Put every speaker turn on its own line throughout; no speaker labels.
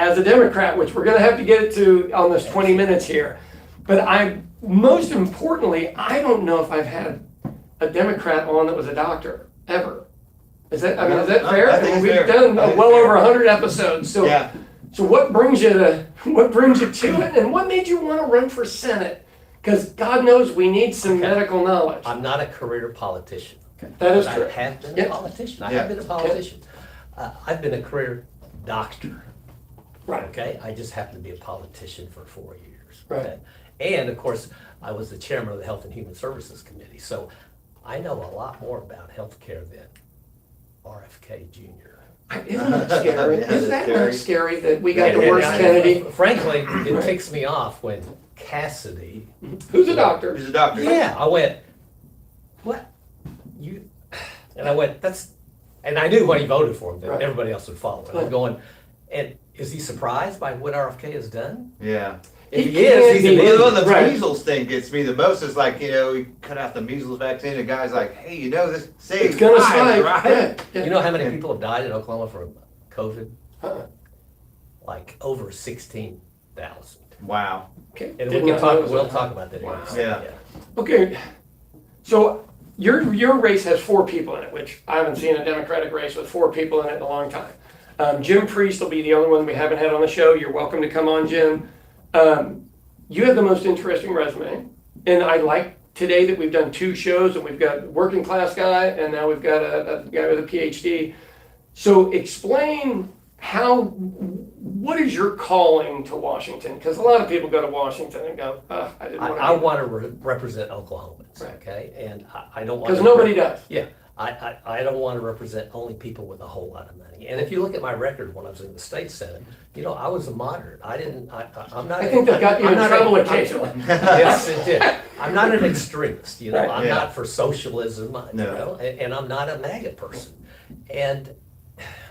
as a Democrat, which we're going to have to get to on this 20 minutes here, but most importantly, I don't know if I've had a Democrat on that was a doctor ever. Is that fair?
I think
we've
it's fair.
done
I think
well
it's fair.
over 100 episodes. So,
Yeah.
so what brings you to it, and what made you want to run for Senate? Because God knows we need some medical knowledge.
I'm not a career politician.
That is
But
true.
I have been
Yeah.
a politician. I
Yeah.
have been a politician. I've been a career doctor.
Right.
Okay, I just happened to be a politician for 4 years.
Right.
Okay? And of course, I was the chairman of the Health and Human Services Committee, so I know a lot more about healthcare than RFK Jr.
Isn't that scary?
Yeah,
Isn't
that's
that not
scary.
scary that we got the
And
worst
I-
Kennedy?
Frankly, it ticks me off when Cassidy.
Who's a doctor?
He's a doctor.
Yeah, I went, what? You, and I went, and I knew when he voted for him, that
Right.
everybody else would follow. And I'm
Right.
going, and is he surprised by what RFK has done?
Yeah.
If
He
he is,
can't
he's
be-
an
Well,
idiot.
the
Right.
measles thing gets me the most. It's like, we cut out the measles vaccine, and the guy's like, hey, this saves
It's gonna
lives,
spike.
right?
Yeah.
You know how many people have died in Oklahoma from COVID?
Uh-uh.
Like over 16,000.
Wow.
Okay.
And
Did
we can
not
talk,
know
we'll
that.
talk about that. in a
Wow.
second,
Yeah.
Okay, so your race has 4 people in it, which I haven't seen a Democratic race with 4 people in it in a long time. Jim Priest will be the only one we haven't had on the show. You're welcome to come on, Jim. You have the most interesting resume, and I like today that we've done 2 shows, and we've got a working class guy, and now we've got a guy with a PhD. So explain what is your calling to Washington? Because a lot of people go to Washington and go, I didn't want to.
I want to represent Oklahomans,
Right.
okay? And I don't want
Because
to.
nobody does.
Yeah, I don't want to represent only people with a whole lot of money. And if you look at my record when I was in the state senate, I was a moderate. I'm not.
I think they've got you
I'm
in
not
trouble
a-
occasionally.
Yes, it did. I'm not an extremist,
Right.
I'm
Yeah.
not for socialism,
No.
and I'm not a MAGA person. And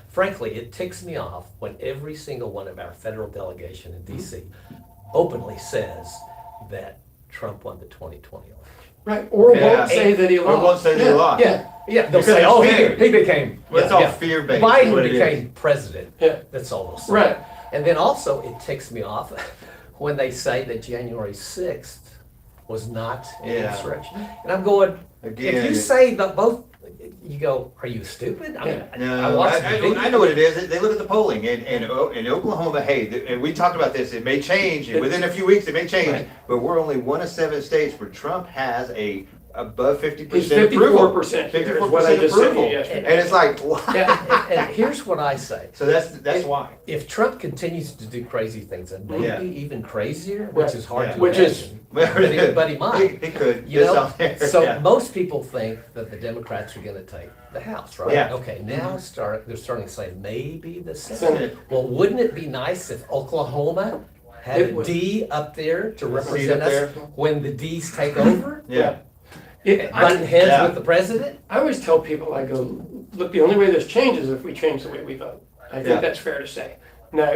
frankly, it ticks me off when every single one of our federal delegation in DC openly says that Trump won the 2020 election.
Right, or
Yeah.
won't say that he
Or
lost.
won't say that he
Yeah,
lost.
Yeah,
Yeah, they'll
Because
say,
it's
oh,
fear.
he became.
Well, it's all fear-based, what
Biden
it is.
became president.
Yeah.
That's all they'll say.
right.
And then also, it ticks me off when they say that January 6th was not an
Yeah.
insurrection. And I'm going,
Again,
if you
it's-
say that both, you go, are you stupid? I mean,
No,
I watched the video.
I know what it is. They look at the polling, and in Oklahoma, and we talked about this, it may change, and within a few weeks it may change,
Right.
but we're only one of 7 states where Trump has above 50%
He's
approval.
54% here is what I just said to you yesterday.
And it's like, why?
Yeah.
And here's what I say.
So that's why.
If Trump continues to do crazy things, and maybe
Yeah.
even crazier, which
Right.
is hard
Yeah.
to
Which is-
imagine, but he might.
He could.
You
just
know,
out there,
so
yeah.
most people think that the Democrats are going to take the House, right?
Yeah.
Okay, now they're starting to say maybe the Senate.
Senate.
Well, wouldn't it be nice if Oklahoma had
It
a
would.
D up there to
Seat
represent
up
us
there.
when the Ds take over?
Yeah.
Button heads
Yeah.
with the president?
I always tell people, I go, look, the only way this changes is if we change the way we vote. I think
Yeah.
that's fair to say. Now,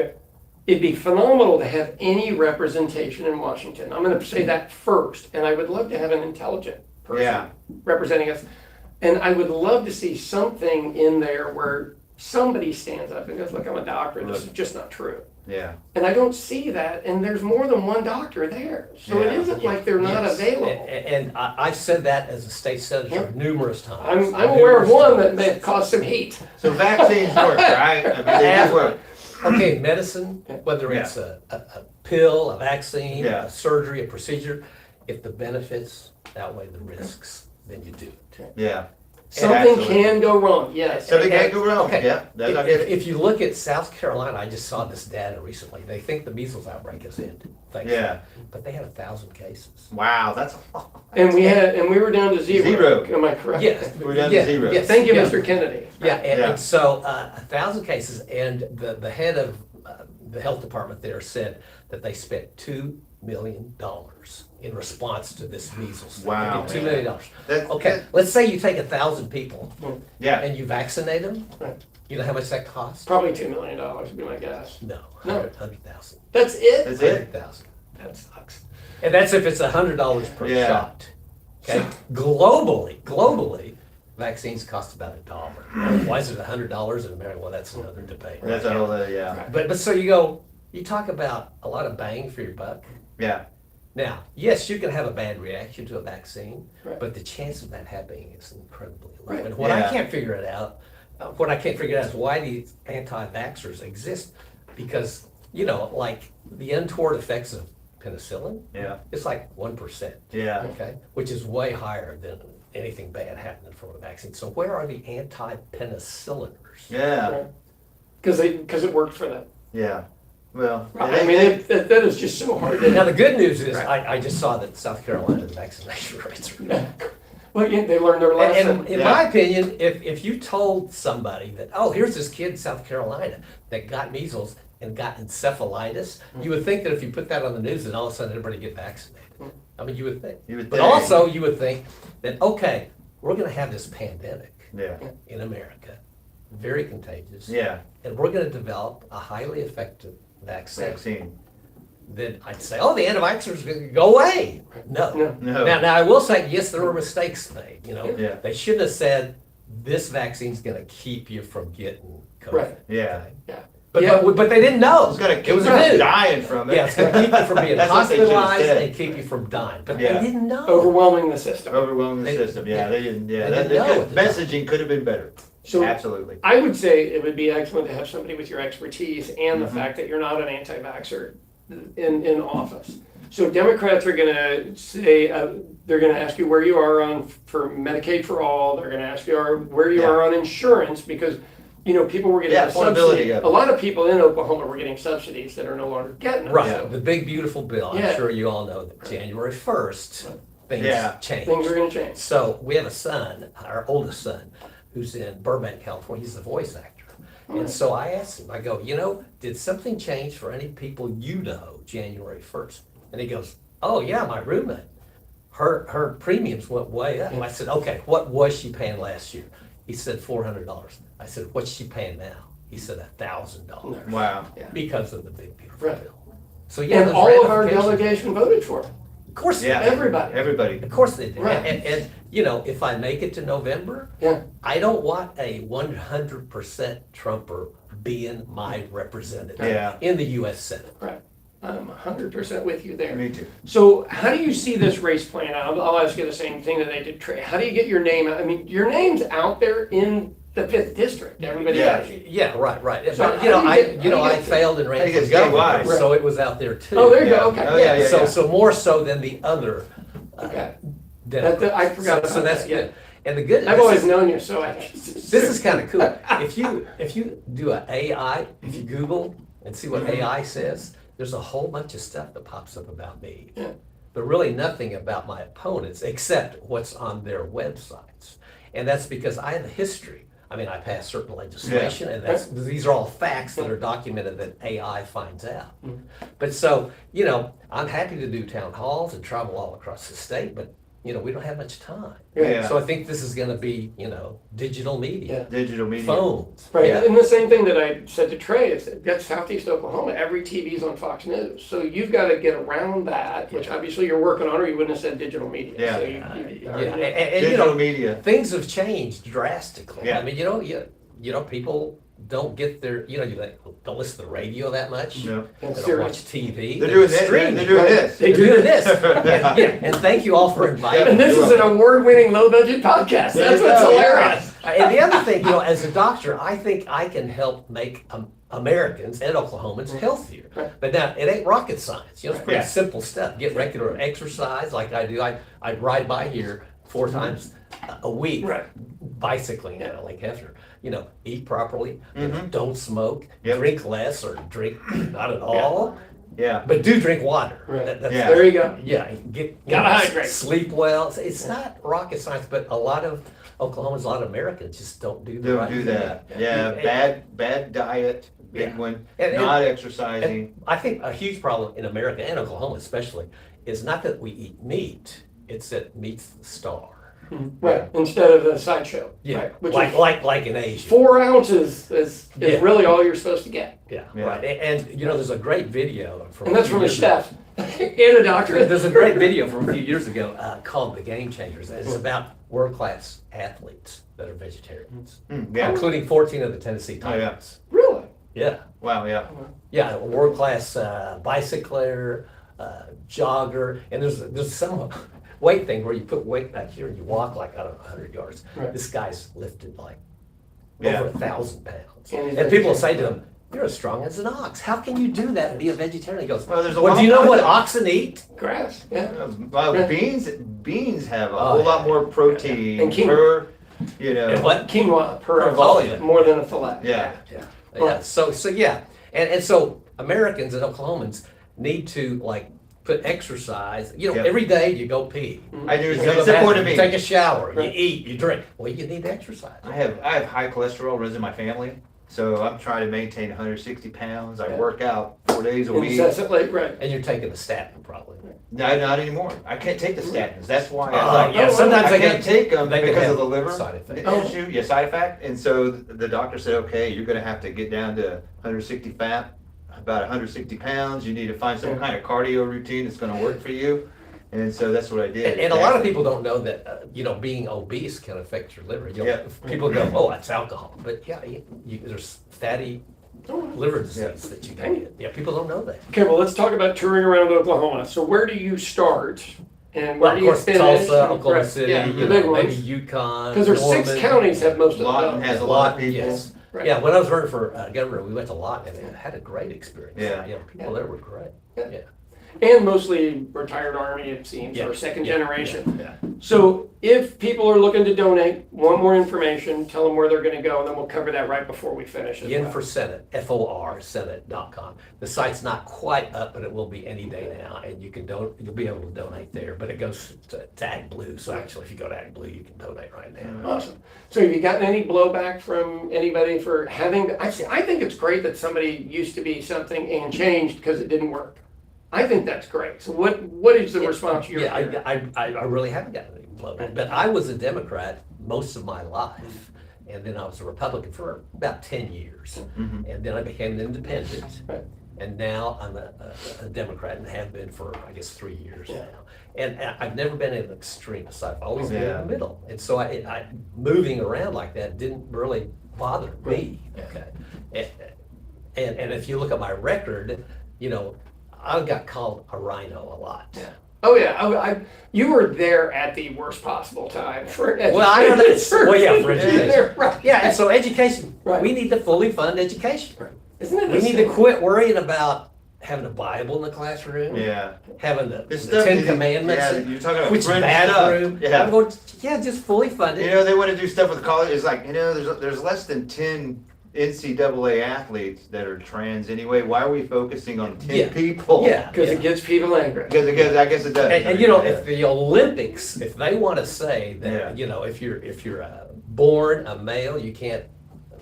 it'd be phenomenal to have any representation in Washington. I'm going to say that first, and I would love to have an intelligent person
Yeah.
representing us. And I would love to see something in there where somebody stands up and goes, look, I'm a doctor, this is just not true.
Yeah.
And I don't see that, and there's more than one doctor there. So it
Yeah.
isn't like they're not
Yes.
available.
And I've said that as a state senator
Yeah.
numerous times.
I'm aware of one that may have caused some heat.
So vaccines work, right? I mean, they do work.
Okay, medicine, whether
Yeah.
it's a pill, a vaccine,
Yeah.
a surgery, a procedure, if the benefits outweigh the risks, then you do it.
Yeah.
Something
Absolutely.
can go wrong, yes.
Something can't go wrong.
Okay.
Yeah. I get it.
If you look at South Carolina, I just saw this data recently. They think the measles outbreak is ended. thankfully.
Yeah.
But they had 1,000 cases.
Wow, that's a lot.
And we were down to zero.
Zero.
Am I correct?
Yes.
We're down to
yeah,
zero.
yes,
Thank you,
yeah.
Mr. Kennedy.
Yeah, and,
Yeah.
and so 1,000 cases, and the head of the health department there said that they spent $2 million in response to this measles.
Wow,
$2 million.
That-
Okay, let's say you take 1,000 people
Yeah.
and you vaccinate them.
Right.
You know how much that costs?
Probably $2 million would be my guess.
No,
No.
100,000.
That's it?
That's it.
100,000. That sucks. And that's if it's $100 per
Yeah.
shot. Okay, globally, vaccines cost about $1. Why is it $100 in America? Well, that's another debate.
That's a whole, yeah,
But so you talk about a lot of bang for your buck.
yeah,
Now, yes, you can have a bad reaction to a vaccine,
Right.
but the chance of that happening is incredibly low.
Right.
And what I
Yeah.
can't figure it out, what I can't figure out is why these anti-vaxxers exist. Because, like the untoward effects of penicillin,
yeah,
it's like 1%.
yeah.
Okay, which is way higher than anything bad happening from a vaccine. So where are the anti-penicilliners?
Yeah,
Because it worked for them.
yeah. Well,
I mean, that is just so hard.
Now, the good news is,
Right.
I just saw that South Carolina, the vaccination rates are.
Well, yeah, they learned their lesson.
And in my opinion, if you told somebody that, oh, here's this kid in South Carolina that got measles and got encephalitis, you would think that if you put that on the news, then all of a sudden everybody get vaccinated. I mean, you would think.
You would
But
think.
also, you would think that, okay, we're gonna have this pandemic
yeah,
in America, very contagious.
yeah,
And we're gonna develop a highly effective vaccine.
vaccine.
Then I'd say, oh, the anti-vaxxers are gonna go away. No.
No.
No.
Now, I will say, yes, there were mistakes made,
Yeah.
They shouldn't have said, this vaccine's gonna keep you from getting COVID.
Right.
Yeah.
Okay?
Yeah.
But,
Yeah.
but they didn't know.
It's gonna
It
keep
was
you
new.
from dying from it.
Yeah, it's gonna keep you from being
That's what they should've
hospitalized
said.
and keep you from dying. But
Yeah.
they didn't know.
Overwhelming the system.
Overwhelming the
They-
system, yeah,
yeah.
they didn't, yeah,
They
that,
didn't know
the
at the time.
messaging could have been better,
So
absolutely.
I would say it would be excellent to have somebody with your expertise and the
Mhm.
fact that you're not an anti-vaxxer in office. So Democrats are gonna say, they're gonna ask you where you are on for Medicaid for all, they're gonna ask you where you
Yeah.
are on insurance, because, people were getting
Yeah,
a
affordability
subsidy.
of it.
A lot of people in Oklahoma were getting subsidies that are no longer getting them.
Right,
So
the big beautiful bill. I'm
Yeah.
sure you all know that January 1st, things
Yeah.
change.
Things are gonna change.
So we have a son, our oldest son, who's in Burbank, California. He's the voice actor. And so I asked him, I go, did something change for any people January 1st? And he goes, oh yeah, my roommate. Her premiums went way up. I said, okay, what was she paying last year? He said $400. I said, what's she paying now? He said $1,000
Wow,
because of the big beautiful
Right.
bill. So yeah,
And
those
all of our
ramifications-
delegation voted for it.
Of course, they
yeah.
did.
Everybody.
Everybody,
Of course they did.
Right.
And if I make it to November,
Yeah.
I don't want a 100% Trumper being my representative
Yeah.
in the U.S. Senate.
Right. I'm 100% with you there.
me too.
So how do you see this race playing out? I'll ask you the same thing that I did Trey. How do you get your name out? I mean, your name's out there in the 5th district. Everybody
Yeah.
knows you.
Yeah, right.
So
But,
how do you
I
get-
I failed and
how do
ran
you
for
get
governor,
statewide?
so it was out there too.
Oh, there you
Yeah.
go. Okay.
Oh, yeah.
So more so than the other.
Okay.
Democrats.
I forgot
So
about
that's
that, yeah.
good. And the good.
I've
this
always
is-
known you, so I.
This is kind of cool. If you do a AI, if you Google and see what AI says, there's a whole bunch of stuff that pops up about me.
Yeah.
But really nothing about my opponents except what's on their websites. And that's because I have a history. I mean, I passed certain legislation, and these are all facts that are documented that AI finds out. But so, I'm happy to do town halls and travel all across the state, but we don't have much time.
Yeah.
So I think this is going to be, digital media,
Digital media.
phones.
Right,
Yeah.
and the same thing that I said to Trey is that that's Southeast Oklahoma. Every TV's on Fox News, so you've got to get around that, which obviously you're working on, or you wouldn't have said digital media.
Yeah.
So
Yeah,
already know.
and,
Digital media.
things have changed drastically.
Yeah.
I mean, people don't get their, you don't listen to the radio that much.
No.
They
And
don't
serious.
watch TV.
They're doing this,
streaming.
they're doing this.
They're doing this. And thank you all for inviting
And
me.
this is an award-winning low-budget podcast.
There
That's
you
what's
go,
hilarious.
And the other thing, as a doctor, I think I can help make Americans and Oklahomans healthier.
Right.
But now, it ain't rocket science. It's pretty
Yeah.
simple stuff. Get regular exercise like I do. I ride by here 4 times a week,
Right.
bicycling at Lake Hefner. Eat properly,
Mhm.
don't smoke,
Yep.
drink less or drink not at all,
Yeah,
but do drink water.
Right.
That's
Yeah.
There you go.
yeah, get
Gotta hydrate.
sleep well. It's not rocket science, but a lot of Oklahomans, a lot of Americans just don't do the
don't
right
do
thing.
that. Yeah, bad diet, big
Yeah.
one,
And-
not
And
exercising.
I think a huge problem in America and Oklahoma especially is not that we eat meat; it's that meat's the star.
Right, instead of the sideshow. Right, which is
like in Asia.
4 ounces is
Yeah.
really all you're supposed to get.
Yeah,
Yeah.
right. And there's a great video from
And that's
few
from a
years ago.
chef and a doctor.
There's a great video from a few years ago called "The Game Changers." And it's about world-class athletes. that are vegetarians,
Yeah.
including 14 of the Tennessee
Oh, yeah.
Titans.
Really?
Yeah.
Wow, yeah.
Yeah, a world-class bicycler, jogger, and there's some weight thing where you put weight back here and you walk like, I don't know, 100 yards.
Right.
This guy's lifted like
Yeah.
over 1,000 pounds.
And he's
And people will say
vegetarian.
to him, "You're as strong as an ox. How can you do that and be a vegetarian?" He goes,
Well, there's a
"Well,
lot
do you know
of-
what oxen eat?"
Grass, yeah.
Well,
Yeah.
beans have a
Oh,
whole
yeah.
lot more protein
And quinoa.
per, you know.
And what?
Quinoa per
Per volume.
more than a fillet.
Yeah.
Yeah,
Well-
yeah. So yeah, and so Americans and Oklahomans need to like put exercise. You know,
Yeah.
every day you go pee.
I do.
You
It's
go to the
important to
bathroom,
me.
you take a shower,
Right.
you eat, you drink. Well, you need exercise.
I have high cholesterol runs in my family, so I'm trying to maintain 160 pounds. I
Yeah.
work out 4 days a week.
Incessantly, right.
And you're taking a statin probably.
No, not anymore. I can't take the statins. That's why
Oh, yeah, sometimes
I
they
can't
can-
take them
they can
because
have
of the liver
side effects.
issue. Yeah, side effect. And so the doctor said, okay, you're going to have to get down to 160 fat, about 160 pounds. You need to find some
Yeah.
kind of cardio routine that's going to work for you. And so that's what I did.
And a lot of people don't know that, being obese can affect your liver.
Yeah.
People go, "Oh, that's alcohol," but yeah, there's fatty liver disease that you can get. Yeah, people don't know that.
Okay, well, let's talk about touring around Oklahoma. So where do you start and where
Well,
do
of
you
course,
finish?
Tulsa, Oklahoma
Right,
City,
yeah,
you
the
know,
big
maybe
ones.
Yukon.
Because there's 6
Norman.
counties have most of the
Lawton has a lot of people.
Yes.
Right.
Yeah, when I was running for governor, we went to Lawton and had a great experience.
Yeah.
People there were great.
Yeah.
Yeah.
And mostly retired Army, it seems,
Yeah.
or second
Yeah.
generation.
Yeah.
So if people are looking to donate, want more information, tell them where they're going to go, and then we'll cover that right before we finish. As
In
well.
for Senate, FOR, Senate.com. The site's not quite up, but it will be any day now, and you'll be able to donate there, but it goes to AgBlue, so actually, if you go to AgBlue, you can donate right now.
Awesome. So have you gotten any blowback from anybody for having, actually, I think it's great that somebody used to be something and changed because it didn't work. I think that's great. So what is the response you're
Yeah,
hearing?
I really haven't gotten any blowback, but I was a Democrat most of my life, and then I was a Republican for about 10 years, and then I became an independent,
Right.
and now I'm a Democrat and have been for, I guess, 3 years
Yeah.
now. And I've never been an extremist. I've always been in
Yeah.
the middle, and so I moving around like that didn't really bother me. Okay, and if you look at my record, I got called a rhino a lot.
Oh, yeah. You were there at the worst possible time for education.
Well, I know that's, well, yeah, for education.
Right.
Yeah, and so education,
Right.
we need to fully fund education.
Isn't it?
We need to quit worrying about having a Bible in the classroom,
Yeah.
having the
This
the
stuff
Ten
is-
Commandments,
yeah,
and
you're talking about
which
fringe
bathroom.
stuff. Yeah.
I'm going, yeah, just fully fund
You
it.
know, they want to do stuff with college. It's like, there's less than 10 NCAA athletes that are trans anyway. Why are we focusing on 10
Yeah.
people?
Yeah.
Because it gets people angry.
Because I guess it does.
And if the Olympics, if they want to say that, if you're born a male, you can't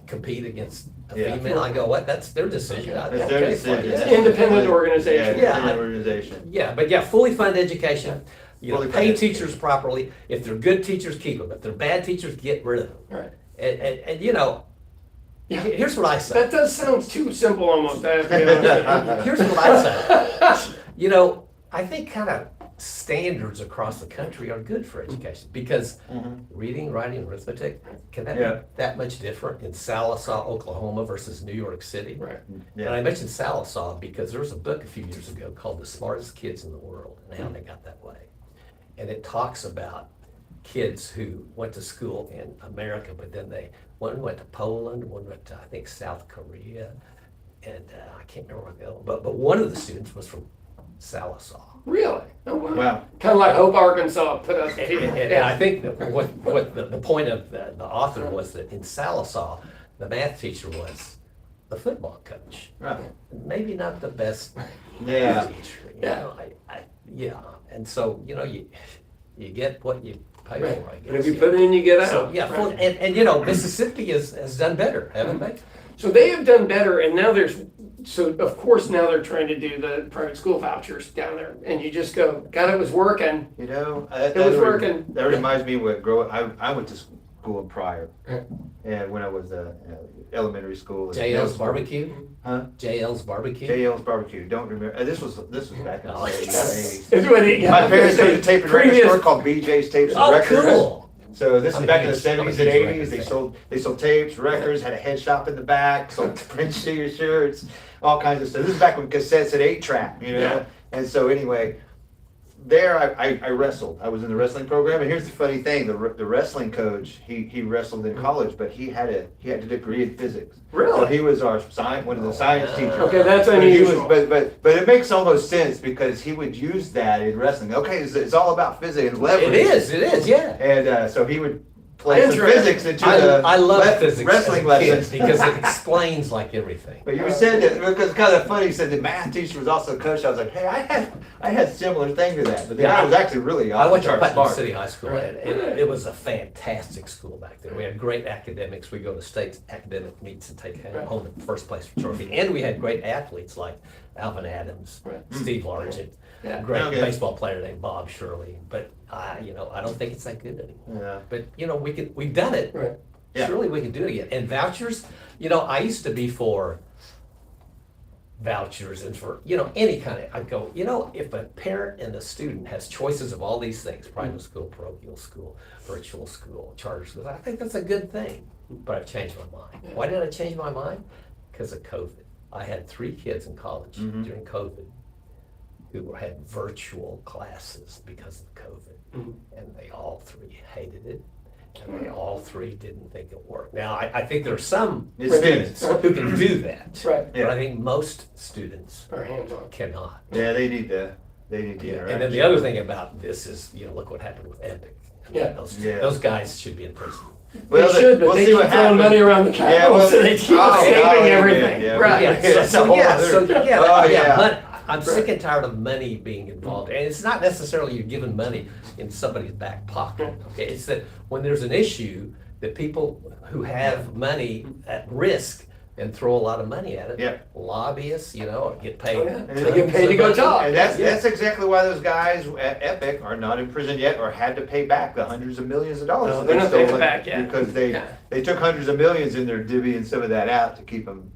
compete against a
Yeah.
female, I go, what? That's their decision.
That's their
Okay,
decision.
fine.
It's an independent organization.
Yeah,
Yeah.
independent organization.
Yeah, but yeah, fully fund education.
Fully
Pay
fund
teachers properly. If they're good teachers, keep them. If they're bad teachers, get rid of them.
Right.
And
Yeah.
here's what I say.
That does sound too simple almost. I have to be honest with you.
Here's what I say. I think kind of standards across the country are good for education because reading, writing, arithmetic, can that
Yeah.
be that much different in Sallisaw, Oklahoma versus New York City?
Right.
And I mentioned Sallisaw because there was a book a few years ago called The Smartest Kids in the World and how they got that way. And it talks about kids who went to school in America, but then one went to Poland, one went to, I think, South Korea, and I can't remember what the other, but one of the students was from Sallisaw.
Really? Oh, wow.
Wow.
Kind of like Hope, Arkansas put us
And,
people.
and I think that what the point of the author was that in Sallisaw, the math teacher was the football coach.
Right.
Maybe not the best
Yeah.
teacher.
Yeah.
And so, you get what you pay
Right.
for, I guess.
But if you put in, you get out.
So, yeah,
Right.
and Mississippi has done better, haven't they?
So they have done better, and now of course now they're trying to do the private school vouchers down there, and you just go, God, it was working.
That
was working.
That reminds me what I went to school in Pryor, and when I was elementary school.
JL's Barbecue?
Huh?
JL's Barbecue?
JL's Barbecue. Don't remember. This was back in the
Oh,
70s.
It's what he-
My parents
yeah,
owned a tape and record
previous-
store called BJ's Tapes and
Oh,
Records.
cool.
So this
I'm
is
a
back in the
huge- I'm a
seventies and
huge record
eighties. They
fan.
sold tapes, records, had a head shop in the back, sold Prince t-shirts, all kinds of stuff. This is back when cassettes had 8-track, you know.
Yeah.
And so anyway, there I wrestled. I was in the wrestling program, and here's the funny thing: the wrestling coach he wrestled in college, but he had a degree in physics.
Really?
So he was our science, one of the science teachers.
Okay, that's
But he was,
unusual.
but it makes almost sense because he would use that in wrestling. Okay, it's all about physics and leverage.
It is, yeah.
And so he would play some
Interesting.
physics into
I love
le-
physics
wrestling
as a kid
lessons.
because it explains like everything.
But you said that because it's kind of funny. You said the math teacher was also a coach. I was like, hey, I had a similar thing to that, but the guy was actually really
I went to
off-the-charts
Putnam
smart.
City High School, and it was a fantastic school back there. We had great academics. We go to state academic meets and take home the first place trophy. And we had great athletes like Alvin Adams,
Right.
Steve Largent,
Yeah.
a great
Okay.
baseball player named Bob Shirley. But I don't think it's that good anymore.
Yeah.
But we've done it.
Right.
Yeah.
Surely we can do it again. And vouchers, I used to be for vouchers and for, any kind of, I'd go, if a parent and a student has choices of all these things, private school, parochial school, virtual school, charter school, I think that's a good thing. But I've changed my mind. Why did I change my mind? Because of COVID. I had 3 kids in college during COVID who had virtual classes because of COVID. And they all 3 hated it. And they all 3 didn't think it worked. Now, I think there are some
It's
students
students.
who can do that.
Right.
But I think most students
Or hands-on.
cannot.
Yeah, they need the interaction.
And then the other thing about this is, look what happened with Epic.
Yeah.
Those guys should be in prison.
They should, but
we'll
they
see
keep
what
throwing
happens.
money around the Capitol, so they keep escaping everything.
yeah.
Right.
Yeah, that's a whole other-
yeah,
Oh, yeah.
money. I'm sick and tired of money being involved. And it's not necessarily you're giving money in somebody's back pocket. Okay, it's that when there's an issue, that people who have money at risk and throw a lot of money at it.
Yeah.
Lobbyists, get paid.
Oh, yeah.
And
they get paid to go talk.
And that's exactly why those guys at Epic are not in prison yet, or had to pay back the hundreds of millions of dollars.
No,
that
they're
they
not paying
stole
it back yet.
Because
Yeah.
they took hundreds of millions and they're divvying some of that out to keep them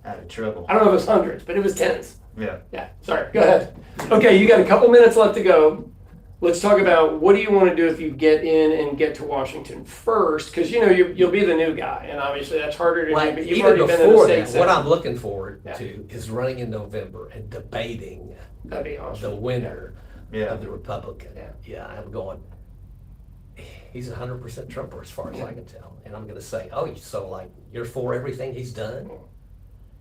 out of trouble.
I don't know if it was hundreds, but it was tens.
Yeah.
Yeah, sorry, go ahead. Okay, you got a couple minutes left to go. Let's talk about what do you want to do if you get in and get to Washington first, because you'll be the new guy, and obviously that's harder to do,
Like,
but you've
even
already been in the
before
state
that, what
senate.
I'm looking forward
Yeah.
to is running in November and debating
That'd be
the
awesome.
winner
Yeah.
of the Republican.
Yeah.
Yeah, I'm going, he's 100% Trumper as far as I can tell. And I'm gonna say, oh, so like, you're for everything he's done?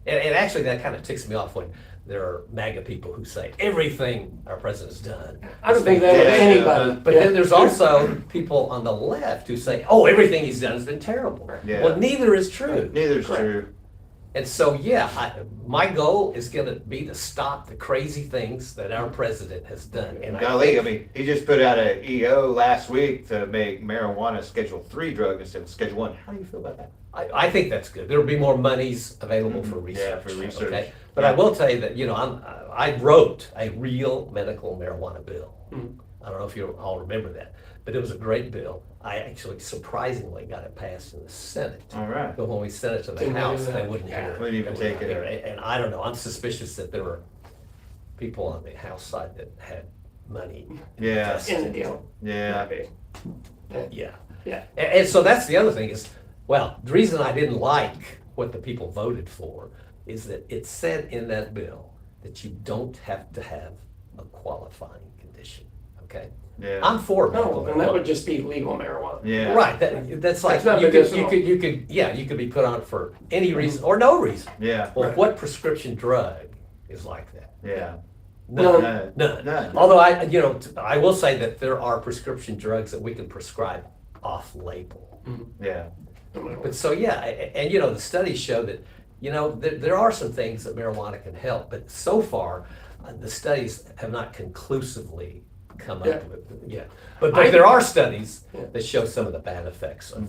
And actually, that kind of ticks me off when there are MAGA people who say, everything our president's done.
I don't think that with
Yeah.
anybody.
But then there's also people on the left who say, oh, everything he's done has been terrible.
Yeah.
Well, neither is true.
Neither's
Correct.
true.
And so, my goal is going to be to stop the crazy things that our president has done. And
Golly, I mean, he just put out a EO last week to make marijuana Schedule 3 drug instead of Schedule 1. How do you feel about that?
I think that's good. There'll be more monies available for research.
for research.
Okay? But I will tell you that, I wrote a real medical marijuana bill. I don't know if you all remember that, but it was a great bill. I actually surprisingly got it passed in the Senate.
All right.
But when we sent it to the
Didn't do
House,
that.
they wouldn't
Yeah.
hear it.
Wouldn't even
They
take it.
hear And I don't know, I'm suspicious that there were people on the House side that had money.
Yeah.
In the deal.
Yeah.
Maybe.
Yeah.
Yeah.
And so that's the other thing is, well, the reason I didn't like what the people voted for is that it said in that bill that you don't have to have a qualifying condition, okay?
Yeah.
I'm for medical
No, and that would
marijuana.
just be legal marijuana.
Yeah.
Right, that's like,
That's not
you
medicinal.
could be put on it for any reason or no reason.
Yeah.
Well,
Right.
what prescription drug is like that?
Yeah.
None.
None.
None.
None.
Although I will say that there are prescription drugs that we can prescribe off-label.
Yeah.
But so, and the studies show that, there are some things that marijuana can help, but so far, the studies have not conclusively come
Yeah.
up with, But
I-
there are studies
Yeah.
that show some of the bad effects of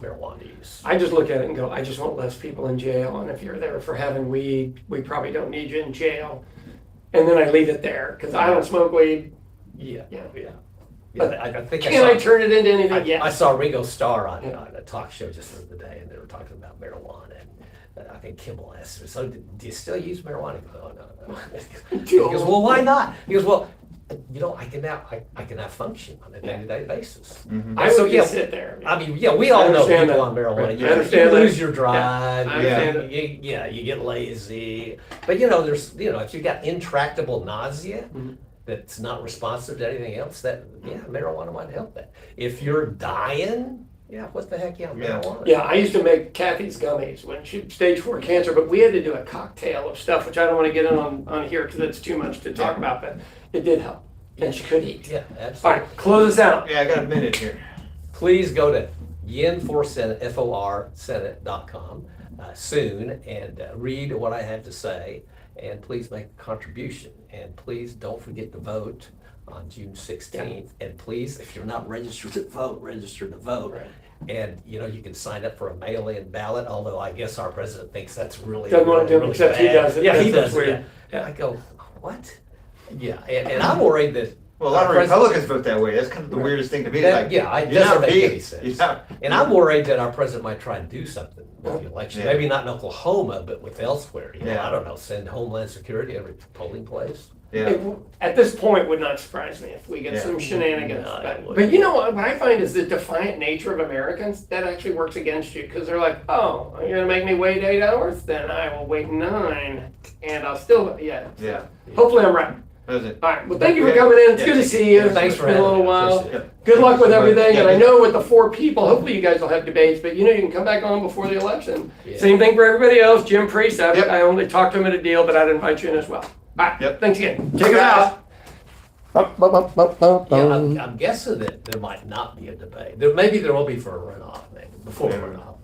marijuana use.
I just look at it and go, I just want less people in jail, and if you're there for having weed, we probably don't need you in jail. And then I leave it there, because I don't smoke weed.
Yeah,
Yeah.
yeah.
But
I think
Can I
saw,
turn it into anything? Yes.
I saw Ringo Starr on
Yeah.
a talk show just the other day, and they were talking about marijuana. And I think Kimmel asked him, so do you still use marijuana? He goes, oh, no. He goes, well, why not? He goes, well, I can now function on a day-to-day basis.
I
So,
would
yeah,
just sit there.
I mean, yeah, we all know
understand
people
that.
on marijuana.
I
You
understand
lose
that.
your drive.
I understand
you get lazy. But if you got intractable nausea that's not responsive to anything else, marijuana might help that. If you're dying, what the heck, marijuana.
Yeah, I used to make Kathy's gummies when she had stage 4 cancer, but we had to do a cocktail of stuff, which I don't want to get in on here because it's too much to talk about, but it did help. And she could eat.
Yeah,
All
absolutely.
right, close us out.
Yeah, I got a minute here.
Please go to yin4senate, FORSenate.com soon and read what I have to say. And please make a contribution. And please don't forget to vote on June 16th. And please, if you're not registered to vote, register to vote.
Right.
And you can sign up for a mail-in ballot, although I guess our president thinks that's really
Doesn't want to do it,
really
except he
bad.
does it.
Yeah, he
That's
does.
weird.
Yeah.
Yeah.
I go, what? Yeah, and I'm worried that.
Well, a lot of
our president-
Republicans vote that way. That's kind of the weirdest thing to me.
That-
Like,
yeah, it
you're
doesn't
not
make
being-
any sense.
you're not-
And I'm worried that our president might try and do something with the election.
Yeah.
Maybe not in Oklahoma, but with elsewhere.
Yeah.
I don't know, send Homeland Security every polling place.
Yeah.
It, at this point, would not surprise me if we get
Yeah.
some shenanigans.
No, it
but
wouldn't.
you know what I find is the defiant nature of Americans that actually works against you because they're like, oh, you're gonna make me wait 8 hours, then I will wait 9, and I'll still
Yeah.
Hopefully, I'm right.
That was it.
All right. Well, thank you for coming in. It's good to see you.
Yeah, thanks
It's
for
been a
having
little
me. I
while.
appreciate it.
Good luck with everything.
Yeah,
And I
yeah.
know with the 4 people, hopefully you guys will have debates, but you can come back on before the election.
Yeah.
Same thing for everybody else. Jim Priest,
Yep.
I only talked to him at a deal, but I'd invite you in as well. All right.
Yep.
Thanks again. Take it
Guys.
out.
Yeah, I'm guessing that there might not be a debate. Maybe there will be for a runoff, maybe, before a
Yeah.
runoff.